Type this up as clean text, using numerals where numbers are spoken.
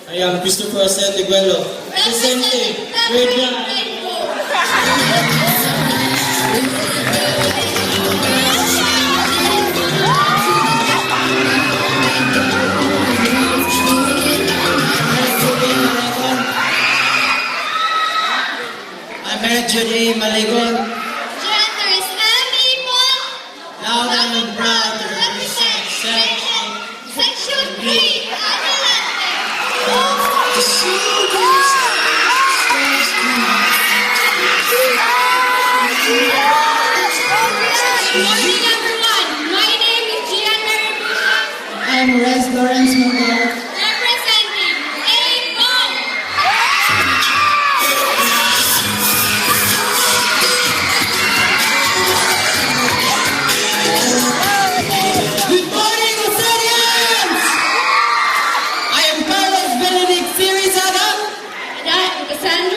I am Christopher Asendeguelo, presenting Grade 9. I'm Eric Judy Maligon. Gender is people. Loud and proud to represent Section 3, Good morning, everyone. My name is Gian Mary Busha, I'm Res Lawrence Miguel. representing ABO. Good morning, Rosarians! I am Carlos Benedict Sirizada. And I am Cassandra